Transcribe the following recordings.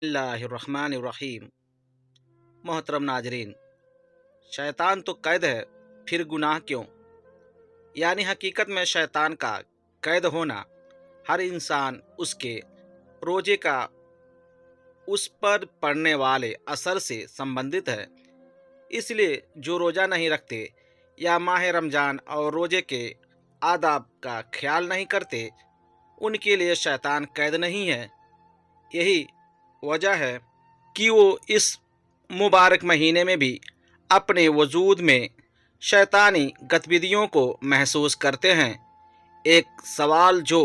बिस्मिल्लाहिर्रहमानिर्रहीम। मोहतरम नाजरीन, शैतान तो कैद है, फिर गुनाह क्यों? यानी हकीकत में शैतान का कैद होना हर इंसान उसके रोजे का उस पर पड़ने वाले असर से संबंधित है। इसलिए जो रोज़ा नहीं रखते या माह रमज़ान और रोजे के आदाब का ख्याल नहीं करते, उनके लिए शैतान कैद नहीं है। यही वजह है कि वो इस मुबारक महीने में भी अपने वजूद में शैतानी गतिविधियों को महसूस करते हैं। एक सवाल जो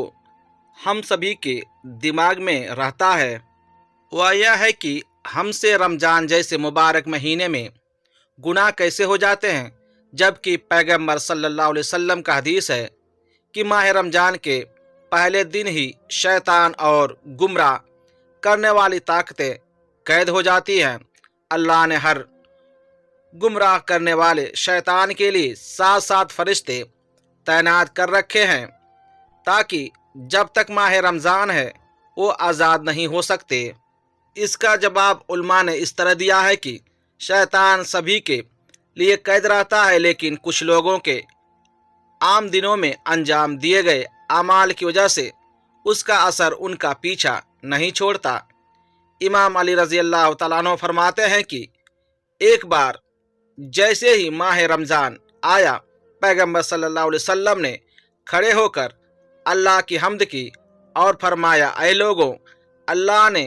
हम सभी के दिमाग में रहता है वह यह है कि हमसे रमज़ान जैसे मुबारक महीने में गुनाह कैसे हो जाते हैं, जबकि पैगंबर सल्लल्लाहु अलैहि वसल्लम का हदीस है कि माह रमज़ान के पहले दिन ही शैतान और गुमराह करने वाली ताकतें कैद हो जाती हैं। अल्लाह ने हर गुमराह करने वाले शैतान के लिए 7 फरिश्ते तैनात कर रखे हैं, ताकि जब तक माह रमज़ान है वो आज़ाद नहीं हो सकते। इसका जवाब उलमा ने इस तरह दिया है कि शैतान सभी के लिए कैद रहता है, लेकिन कुछ लोगों के आम दिनों में अंजाम दिए गए अमाल की वजह से उसका असर उनका पीछा नहीं छोड़ता। इमाम अली रज़ी अल्लाह तआला अन्हु फरमाते हैं कि एक बार जैसे ही माह रमज़ान आया, पैगंबर सल्लल्लाहु अलैहि वसल्लम ने खड़े होकर अल्लाह की हम्द की और फरमाया, ऐ लोगों, अल्लाह ने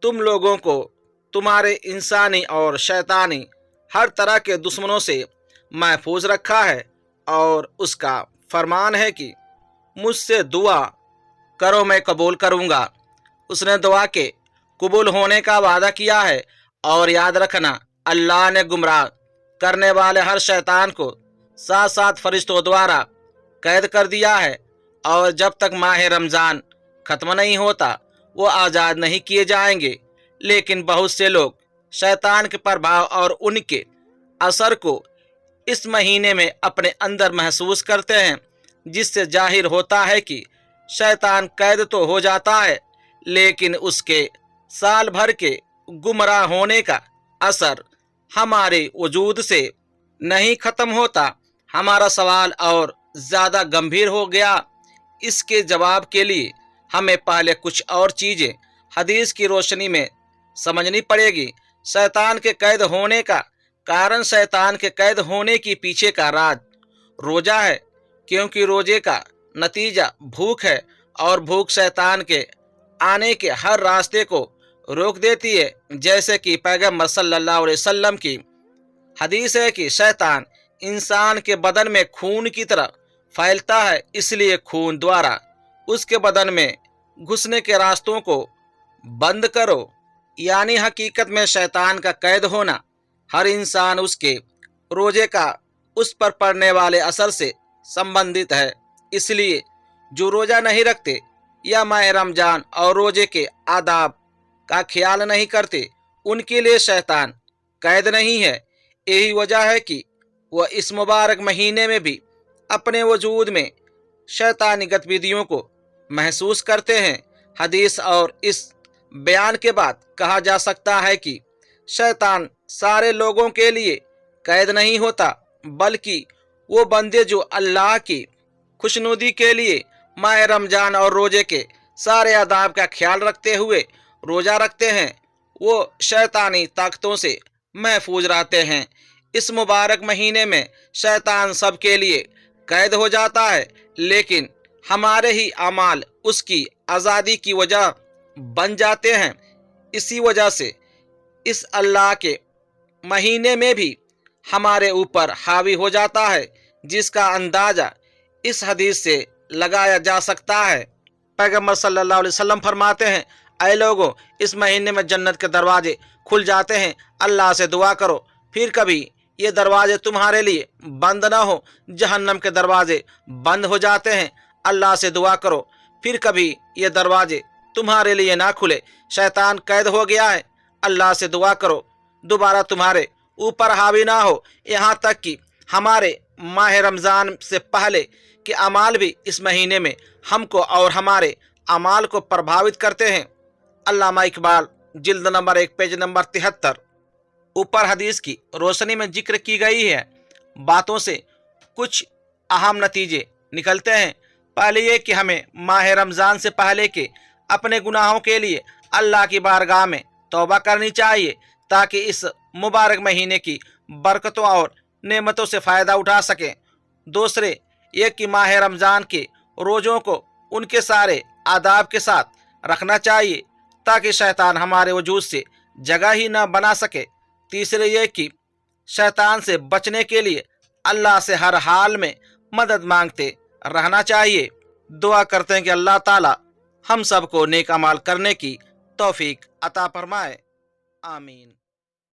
तुम लोगों को तुम्हारे इंसानी और शैतानी हर तरह के दुश्मनों से महफूज रखा है, और उसका फरमान है कि मुझसे दुआ करो मैं कबूल करूँगा। उसने दुआ के कबूल होने का वादा किया है। और याद रखना, अल्लाह ने गुमराह करने वाले हर शैतान को 7 फरिश्तों द्वारा कैद कर दिया है, और जब तक माह रमज़ान ख़त्म नहीं होता वो आज़ाद नहीं किए जाएंगे। लेकिन बहुत से लोग शैतान के प्रभाव और उनके असर को इस महीने में अपने अंदर महसूस करते हैं, जिससे जाहिर होता है कि शैतान कैद तो हो जाता है, लेकिन उसके साल भर के गुमराह होने का असर हमारे वजूद से नहीं ख़त्म होता। हमारा सवाल और ज़्यादा गंभीर हो गया। इसके जवाब के लिए हमें पहले कुछ और चीज़ें हदीस की रोशनी में समझनी पड़ेगी। शैतान के कैद होने का कारण, शैतान के कैद होने के पीछे का राज रोज़ा है, क्योंकि रोज़े का नतीजा भूख है, और भूख शैतान के आने के हर रास्ते को रोक देती है। जैसे कि पैगंबर सल्लल्लाहु अलैहि वसल्लम की हदीस है कि शैतान इंसान के बदन में खून की तरह फैलता है, इसलिए खून द्वारा उसके बदन में घुसने के रास्तों को बंद करो। यानी हकीकत में शैतान का कैद होना हर इंसान उसके रोजे का उस पर पड़ने वाले असर से संबंधित है। इसलिए जो रोज़ा नहीं रखते या माह रमज़ान और रोजे के आदाब का ख्याल नहीं करते, उनके लिए शैतान कैद नहीं है। यही वजह है कि वह इस मुबारक महीने में भी अपने वजूद में शैतानी गतिविधियों को महसूस करते हैं। हदीस और इस बयान के बाद कहा जा सकता है कि शैतान सारे लोगों के लिए कैद नहीं होता, बल्कि वो बंदे जो अल्लाह की खुशनुदी के लिए माह रमज़ान और रोजे के सारे आदाब का ख्याल रखते हुए रोज़ा रखते हैं, वो शैतानी ताकतों से महफूज रहते हैं। इस मुबारक महीने में शैतान सब के लिए कैद हो जाता है, लेकिन हमारे ही अमाल उसकी आज़ादी की वजह बन जाते हैं। इसी वजह से इस अल्लाह के महीने में भी हमारे ऊपर हावी हो जाता है, जिसका अंदाज़ा इस हदीस से लगाया जा सकता है। पैगंबर सल्लल्लाहु अलैहि वसल्लम फरमाते हैं, ऐ लोगों, इस महीने में जन्नत के दरवाजे खुल जाते हैं, अल्लाह से दुआ करो, फिर कभी ये दरवाजे तुम्हारे लिए बंद ना हो। जहन्नम के दरवाजे बंद हो जाते हैं, अल्लाह से दुआ करो, फिर कभी ये दरवाजे तुम्हारे लिए ना खुले। शैतान कैद हो गया है, अल्लाह से दुआ करो, दोबारा तुम्हारे ऊपर हावी ना हो। यहाँ तक कि हमारे माह रमज़ान से पहले के अमाल भी इस महीने में हमको और हमारे अमाल को प्रभावित करते हैं। अल्लामा इकबाल जिल्द नंबर 1 पेज नंबर 73। ऊपर हदीस की रोशनी में जिक्र की गई है बातों से कुछ अहम नतीजे निकलते हैं। पहले ये कि हमें माह रमज़ान से पहले के अपने गुनाहों के लिए अल्लाह की बारगाह में तौबा करनी चाहिए ताकि इस मुबारक महीने की बरकतों और नेमतों से फ़ायदा उठा सकें। दूसरे ये कि माह रमज़ान के रोज़ों को उनके सारे आदाब के साथ रखना चाहिए ताकि शैतान हमारे वजूद से जगह ही न बना सके। तीसरे ये कि शैतान से बचने के लिए अल्लाह से हर हाल में मदद मांगते रहना चाहिए। दुआ करते हैं कि अल्लाह ताला हम सबको नेक अमाल करने की तौफीक अता फरमाए। आमीन।